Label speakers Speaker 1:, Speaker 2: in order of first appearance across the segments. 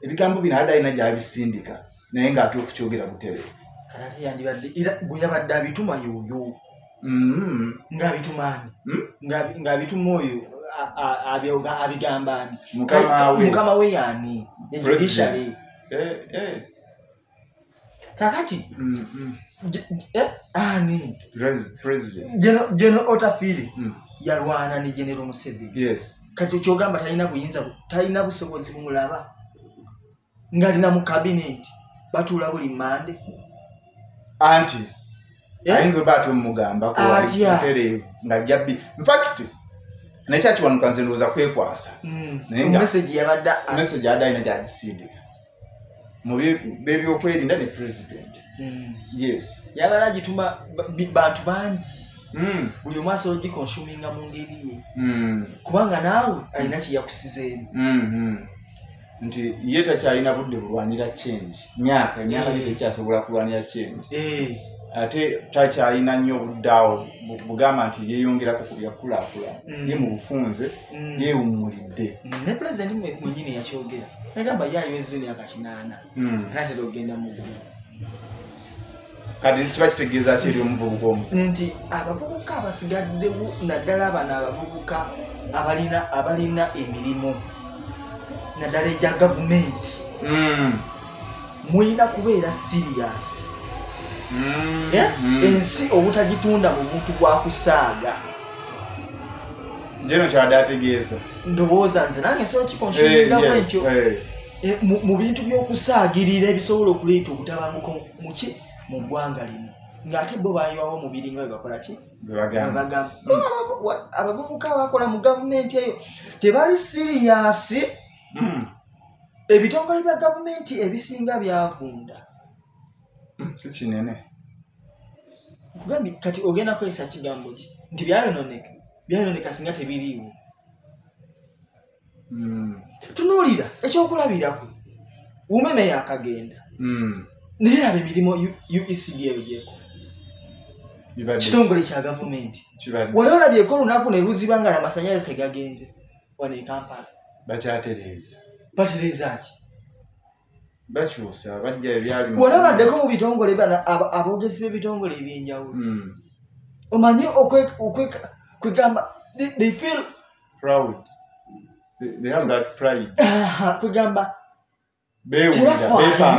Speaker 1: ebigambo bino adayina gyabisindika naye ng'ate okukyogera butebe
Speaker 2: kalati yandibadde era gwe yabadde abituma yoyo ng'abitumani ng'abituma oyo abigambani mukama we yani judiciary kakati ani
Speaker 1: president
Speaker 2: General Otafire yalwana ne General Museveni.
Speaker 1: Yes.
Speaker 2: Kati kyogamba talina busobozi bumulaba ngalina mu cabinet batula buli mande
Speaker 1: anti ayinza batu mugamba ko ali nga jabbi in fact nechachi wanukanze ndoza kwekwasa
Speaker 2: nenga message
Speaker 1: yabadda ina jagisindika mubi bebi okwerinda ne president yes
Speaker 2: yabala gituma bantu bangi buli omwaso ogi consuminga mu ngeri ye kubanga naawe alina kiyakusizeemu
Speaker 1: nti yeta kyalina budde bulwanira change myaka tekyasobola kulwanira change ate takyalina nnyo obuddawo bugamba nti yeeyongerako ku byakulakula ye mu bufunze yeewummulidde
Speaker 2: ne president mwenyini yakyogera nagamba yayoweze emyaka 8 natera okugenda mu ggulu
Speaker 1: kati kiba kitegeeza ki eri omuvubuka omu
Speaker 2: nti abavubuka abasigaddewo naddala abano abavubuka abalina emirimu naddala egya gavumenti muyina kubeera serious ensi obutagitunda mu buntu bwa kusaaga
Speaker 1: njeno kyadde ategeeza
Speaker 2: ndowooza nze nange nsobola kikonshuminga bwentyo mu bintu by'okusaagirira ebisobola okuleeta obutabanguko muki mu ggwanga lino ng'ate bo bayiwawo mubiri nga webakola ki bagamba abavubuka abakola mu gavumenti eyo tebali siriyasi ebitongole bya gavumenti ebisinga byavunda
Speaker 1: si kinene
Speaker 2: kugambi kati ogenda kwesa kigambo ki nti byayononeka singa tebiriiwo tunuulira ekyokulabirako umeme yakagenda naye aba emirimu UECD ebyeko kitongole kya gavumenti wali olabyeko olunaku ne luziba nga amasanyalaze tegagenze wano e Kampala batereeza ki
Speaker 1: bakyusa bajja ebyali
Speaker 2: wali obaddeko mu bitongole bana aboogezi b'ebitongole ebyenjawulo omanyi kwegamba they feel
Speaker 1: proud they have that pride
Speaker 2: kwegamba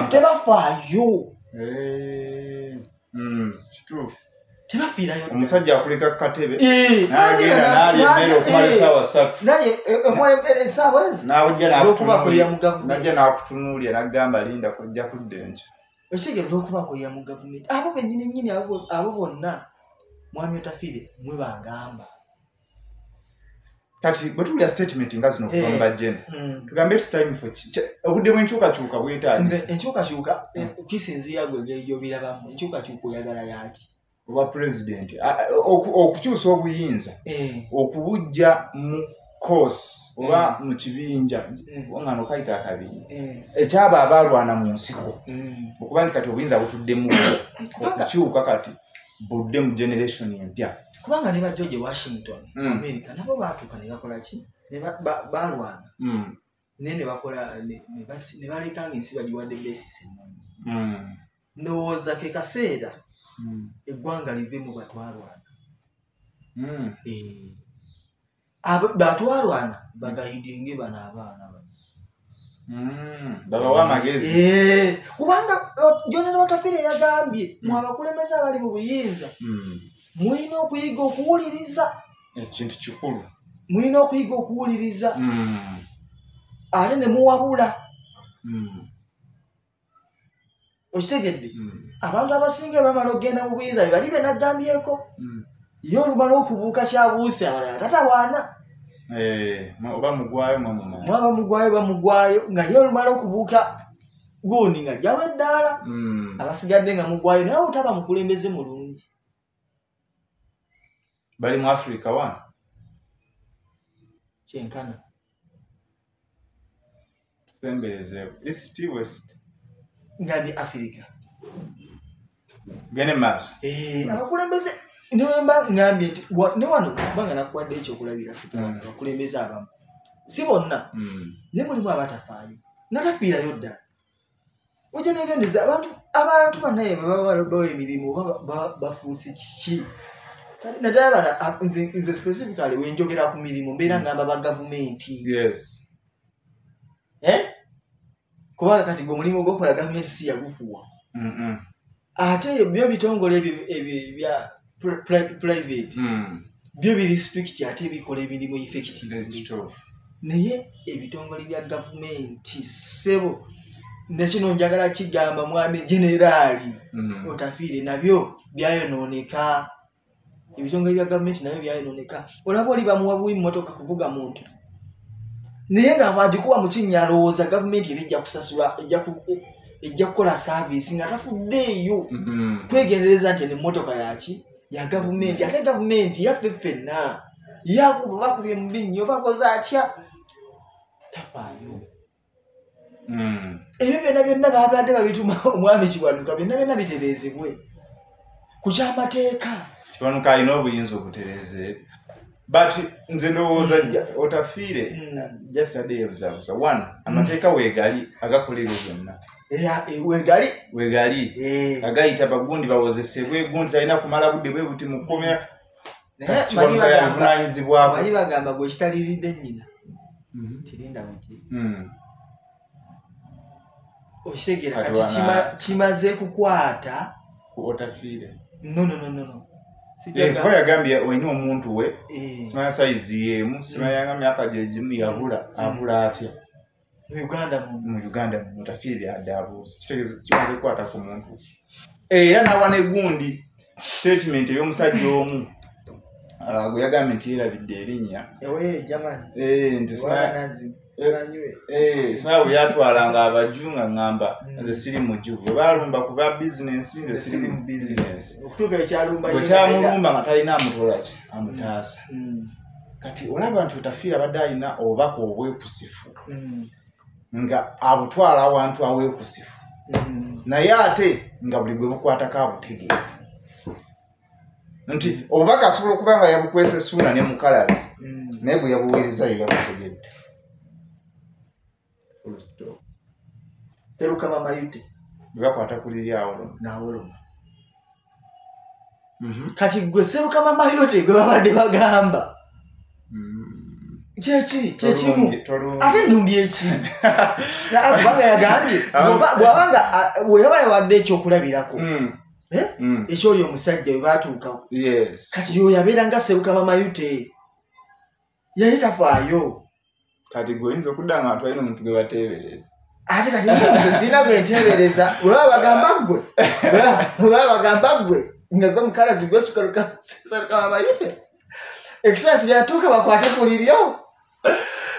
Speaker 2: tebafaayo
Speaker 1: kituufu
Speaker 2: tebafiirayo
Speaker 1: omusajja akuleka ku katebe n'agenda n'alya emmere okumala essaawa 3
Speaker 2: essaawa ezi
Speaker 1: najja n'akutunuulya n'agamba linda kujja kudda enkyo
Speaker 2: osigere olw'okubakolera mu gavumenti abo bennyini abo bonna mwami Otafire mwe bagamba
Speaker 1: kati bwe tuwulira statement nga zino okuva mu bajjene tugambe it's time for obudde bw'enkyukakyuka bwetaagiza
Speaker 2: enkyukakyuka kisinziira gwe engeri gy'obirabamu enkyukakyuka oyagala yaki
Speaker 1: oba president okukyusa obuyinza okubujja mu course oba mu kibinja wangano kayita akabinja ekyaba abalwana mu nsiko okuba nti kati obuyinza butuddemu okukyuka kati budde mu generation empya
Speaker 2: kubanga ne ba George Washington America nabo baatuuka ne bakola ki ne balwana ne bakola ne baleka ng'ensi bagiwadde basis ennungi ndowooza ke kaseera eggwanga live mu batwalwana batwalwana bagayidinge bano abaana
Speaker 1: babawa amagezi
Speaker 2: kubanga General Otafire yagambye mu abakulembeze abali mu buyinza mulina okuyiga okuwuliriza
Speaker 1: ekintu kikulu
Speaker 2: mulina okuyiga okuwuliriza ate ne muwabula okitegedde abantu abasinga bamala okugenda mu buyinza bali be nagambyeko ye olumala okubuuka kyabuuse abalala tatawaana
Speaker 1: oba mugwayo
Speaker 2: mwaba mugwayo bamugwayo nga ye olumala okubuuka gundi nga jjawo eddaala abasigadde nga mugwayo naye otaba mukulembeze mulungi
Speaker 1: bali mu Africa wano
Speaker 2: kyenkana
Speaker 1: tusemberezeewo east west
Speaker 2: nga ni Africa
Speaker 1: gene maaso
Speaker 2: abakulembeze niwemba ngambye nti ne wano kubanga nakuwadde ekyokulabira abakulembeze abamu si bonna ne mulimu abatafaayo natafiirayo ddala ojja neegendeza abantu bannaye bawa emirimu bafuuse kiki naddala nze specifically wenjogera ku mirimu mbeera ngamba ba gavumenti kubanga kati gwe omulimu gwokola gavumenti si yagukuwa ate byo bitongole ebya private byo biri strict ate bikola emirimu effective naye ebitongole bya gavumenti sebo nekino njagala kigamba mwami generali Otafiire nabyo byayonooneka ebitongole bya gavumenti nabyo byayonooneka olaba oli bamuwa buwi mmotoka kuvuga muntu naye nga bagikuba mu kinnya alowooza gavumenti era ejja kusasula ejja kukola service nga tafuddeeyo kwegendereza nti emmotoka yaki ya gavumenti ate gavumenti yaffe ffenna yakuba bakubye mu binnyo bakoze atya tafaayo ebyo byonna babadde babituma omwami Kiwanuka byonna bitereezebwe ku kyamateeka
Speaker 1: Kiwanuka alina obuyinza obutereeze but nze ndowooza Otafiire yesterday yabuzabuza one amateeka weegali agakola ebyo byonna weegali agayita bagundi bawozesebwe gundi talina kumala budde bwe buti mu kkomera Kiwanuka yavunaanyizibwako
Speaker 2: bali bagamba gwe kitaliiridde nnyina tirinda buti okitegeera kati kimaze kukwata
Speaker 1: ku Otafiire
Speaker 2: no
Speaker 1: kuba yagambye olina omuntu we simanya sayizi yeemu simanya myaka gyegimu abula atya mu Uganda mu Otafiire adaabuuza kitegeeza kimaze kukwata ku muntu era n'awa negundi statement ey'omusajja omu gwe yagambye nti yeerabidde erinnya nti simanya bwe yatwalanga abaju nga ŋŋamba nze siri muju bwe balumba ku ba bizinensi nze siri mu bizinensi bwe kyamulumba nga talina amutolaki amutaasa kati olaba nti Otafiire abadde alina obubaka obwekusifu nga abutwala awantu aweekusifu naye ate nga buli gwe bukwatako abutegeera nti obubaka asobola okuba nga yabukwesa essuuna ne mukalazi naye bwe yabuweereza ye yabutegedde
Speaker 2: Serukama Mayute
Speaker 1: bwe bakwata ku liri awo
Speaker 2: n'awoloma kati gwe Serukama Mayute gwe babadde bagamba kyekimu ate nnumbye eki kubanga yagambye bw'abanga weyaba yawadde ekyokulabirako ekyoli omusajja we baatuuka kati yoyo abeera nga Serukama Mayute yali tafaayo
Speaker 1: kati gwe oyinza okudda nga abantu balina omuntu gwe bateebereza
Speaker 2: ate kati nze sirina gwe nteebereza weba bagamba gwe nga gwe mukalazi gwe Serukama Mayute ekiseera kyatuuka bakwate ku liryo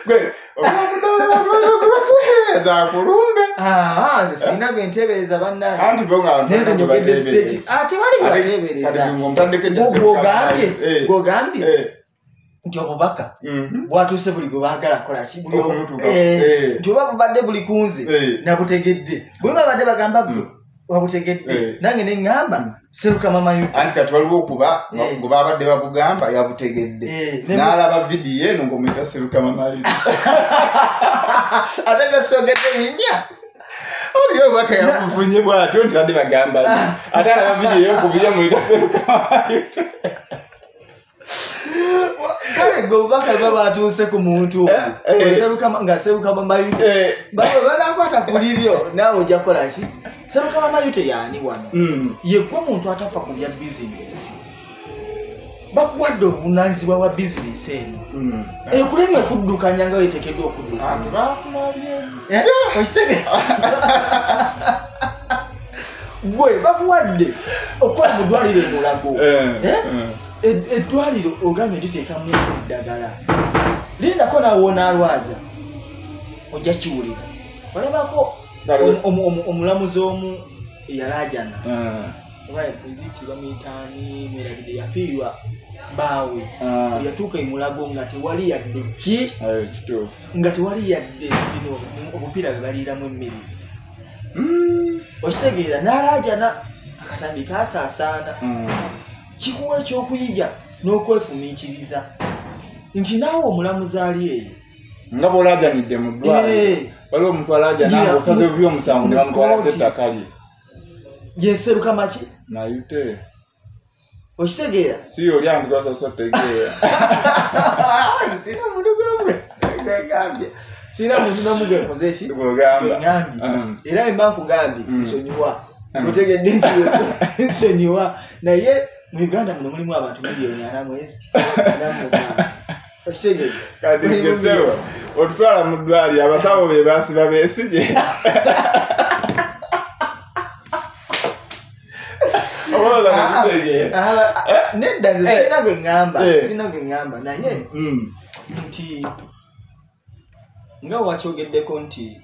Speaker 1: gwe kulumbe
Speaker 2: nze sirina gwe nteebereza bannange
Speaker 1: neze
Speaker 2: njogedde state tewali gwe bateebereza nti obubaka bwatuuse buli gwe baagala kolaki nti oba bubadde buli kunze nabutegedde bwe babadde bagamba gwe wabutegedde nange neŋŋamba Serukama Mayute
Speaker 1: anti kati waliwo okuba gwe babadde babugamba yabutegedde n'alaba vidiyo eno ng'omuyita Serukama Mayute
Speaker 2: ate gasogedde linnya
Speaker 1: oliyo obubaka yabufunye bwatyo nti badde bagamba ate alaba vidiyo yokubuya muyita Serukama Mayute
Speaker 2: kale gwe obubaka bwe batuuse ku muntu nga Serukama Mayute banakwata ku liryo naawe ojja kukola ki Serukama Mayute yaani wano yegwe muntu atafa ku bya bizinensi bakuwadde obuvunaanyizibwa bwa bizinensi eno ekulemye okuddukanya nga weteekeddwa okuddukanya gwe bakuwadde okukola mu ddwaliro emulago eddwaliro ogambye liteekamu eddagala lindako naawona alwaza ojja kiwulira olabako omulamuzi omu eyalajana eziyitibwa mitaani mwerabide yafiirwa baawe yatuuka emulago nga tewali yadde nga tewali yadde bino obupiira bwe baliiramu emmere okitegeera n'alajana akatambi kaasaasaana kikuwa ekyokuyiga n'okwefumiitiriza nti naawe omulamuzi ali eyo
Speaker 1: nga bw'olajanidde mu ddwaliro waliwo omuntu alaja nange osaze byo omusango ne bamutwala ettaka lye
Speaker 2: yeseruka maki
Speaker 1: Mayute
Speaker 2: okitegeera
Speaker 1: si oli andikasoso tegeera
Speaker 2: sina muntu gwegambye sina muntu namugwe nkoze eki ngambye era emba nkugambye nsonyiwa otegedde nti nsonyiwa naye mu Uganda muno mulimu abantu miliyoni 4 mwezi okitegeera
Speaker 1: kati ngesewa otutwala mu ddwaliro abasawo be basiba beesige
Speaker 2: nedda sina gwe ngamba naye nti nga wakyogeddeko nti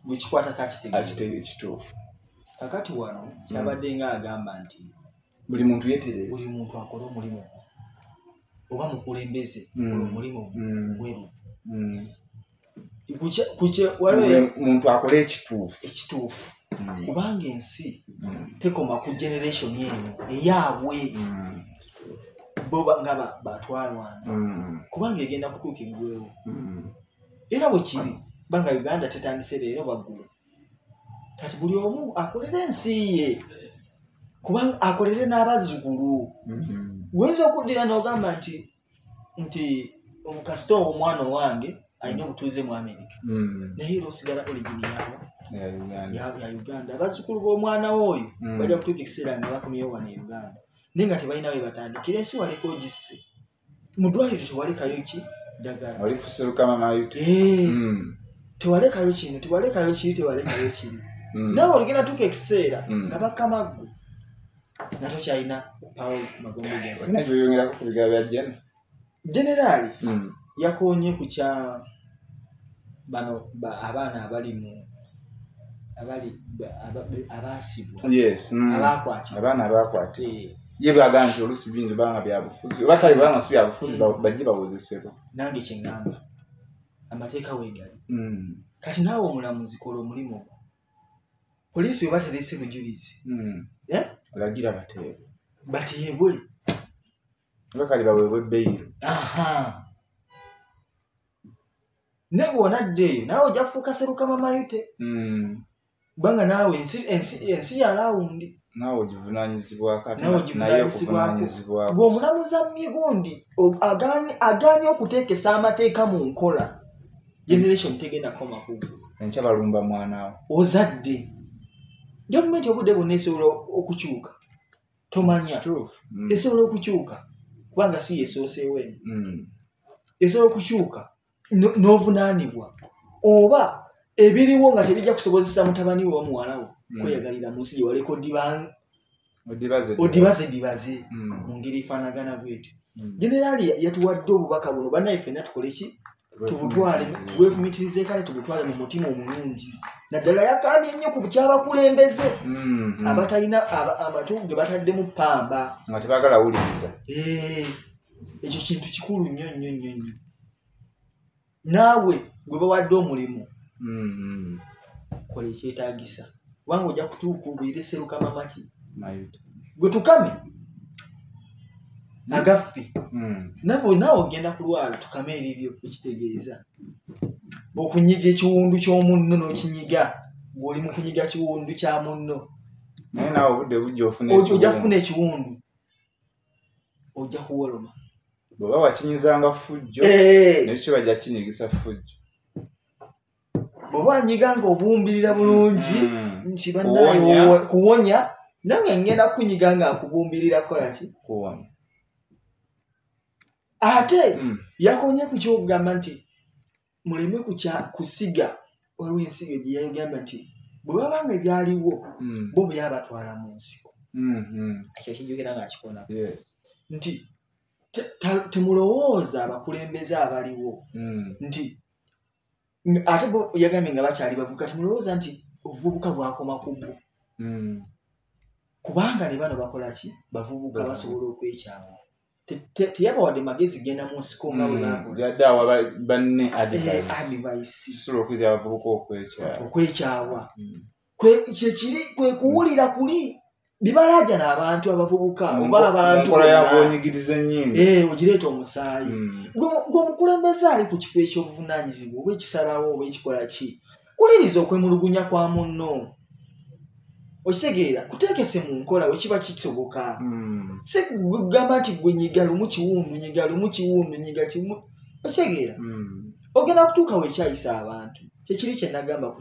Speaker 2: bwekikwata kakitege
Speaker 1: kituufu
Speaker 2: kakati wano kyabadde nga agamba nti
Speaker 1: buli muntu yetereze
Speaker 2: buli muntu akola omulimu oba mukulembeze omulimu bwerufu
Speaker 1: muntu akola ekituufu
Speaker 2: kubanga ensi tekoma ku generation eno eyaabwe bo nga batwalwana kubanga egenda kutuuka eggwewo era bwe kiri banga Uganda tetandise leero baggulu kati buli omu akolera ensi ye kubanga akolere n'abazzukulu gwenza okuddira n'ogamba nti omukasita omwana wange alina obutuuze mu America naye era osigala origini yaabo ya Uganda abazzukulu b'omwana oyo bajja kutuuka ekiseera nga bakomyewo wano e Uganda naye nga tebalina we batandikira ensi waleka ogisse mu ddwaliro tewalekayo ki ddagala
Speaker 1: oli kuseruka Mayute
Speaker 2: tewalekayo kino tewalekayo kiri nawe oligenda tuuka ekiseera nga bakamaggu nga tokyalina pawo
Speaker 1: magombeyogerako ku bigaba bya
Speaker 2: generali yakonye ku kya bano abaana abasibwa
Speaker 1: abaana abakwatibwa ye bwaga nti oluusi bingi banga byabufuzi oba kale banga si byabufuzi bajje bawozeseko
Speaker 2: nange kyengamba amateeka weegali kati naawe omulamuzi kola omulimu poliisi oba terese bujulizi
Speaker 1: olagira
Speaker 2: bateebwe
Speaker 1: oba kale baweebwe beyiro
Speaker 2: naye bw'onaddeeyo naawe ojja kufuuka seruka Mayute kubanga naawe ensi ya laawundi
Speaker 1: naawe ogivunaanyizibwako
Speaker 2: bw'omulamuza migundi agaanye okuteekesa amateeka mu nkola generation tegenda koma kugo
Speaker 1: enkya balumba mwana we
Speaker 2: ozadde gavumenti obudde bwonna esobola okukyuka tomanya esobola okukyuka kubanga si yesooseewo eno esobola okukyuka n'ovunaanibwa oba ebiriwo nga tebijja kusobozesa mutabani we muwala we kweyagalira mu nsi gye waleka odibaze mu ngeri efaanagana bwetyo generaali yatuwadde obubaka buno bannaye ffenna tukole ki tubutwale tubwefumitirize kale tubutwale mu mutima omulungi naddala yakambye ennyo ku bukyabakulembeze abatalina amatu ge bataddemu ppamba
Speaker 1: nga tebagala wuliriza
Speaker 2: ekyo kintu kikulu nnyo naawe gwe bawadde omulimu kola ekyetaagisa kubanga ojja kutuuka obeere seruka Mayute gwe tukame agaffe naawe ogenda kulwala tukame eribyo ekitegeeza okunyiga ekiwundu ky'omunno n'okinyiga ng'oli mu kunyiga kiwundu kya munno
Speaker 1: naye naawe obudde bujja
Speaker 2: ojja kufuna ekiwundu ojja kuwoloma
Speaker 1: bw'oba wakinyizanga fujjo nekyo bajja kinyigisa fujjo
Speaker 2: bw'oba wanyiganga obuwumbirira bulungi nti bannaye kuwonya nange ngenda kukunyiga nga akubumbirira kukola ki
Speaker 1: kuwonya
Speaker 2: ate yakonye ku kyokugamba nti muleme kusiga waliwo ensigo gye yagamba nti bwe babanga ebyaliwo bo bwe yabatwala mu nsiko ekyo kijjukira nga akikona nti temulowooza abakulembeze abaliwo nti ate bo yagambye nga bakyali bavubuka temulowooza nti obuvubuka bwakoma ku bwo kubanga ne bano bakola ki bavubuka basobola okwekyawa teyabawadde magezi genda mu nsiko nga
Speaker 1: bulagoyaddeawa banne
Speaker 2: advice
Speaker 1: tusobola okwira abavubuka okwekyawa
Speaker 2: kyekiri kwe kuwulira kuli bibalaja n'abantu abavubuka oba abantu
Speaker 1: nkola yabonyigiriza ennyingi
Speaker 2: ogireeta omusaayi ng'omukulembeze ali ku kifo eky'obuvunaanyizibwa oba ekisalawo oba ekikola ki kuliriza okwemulugunya kwa munno okitegeera kuteekese mu nkola we kiba kisoboka si kugamba nti gwe nyiga lumu kiwundu nyiga kimu okitegeera ogenda kutuuka weekyayisa abantu kyekiri kye nagamba ku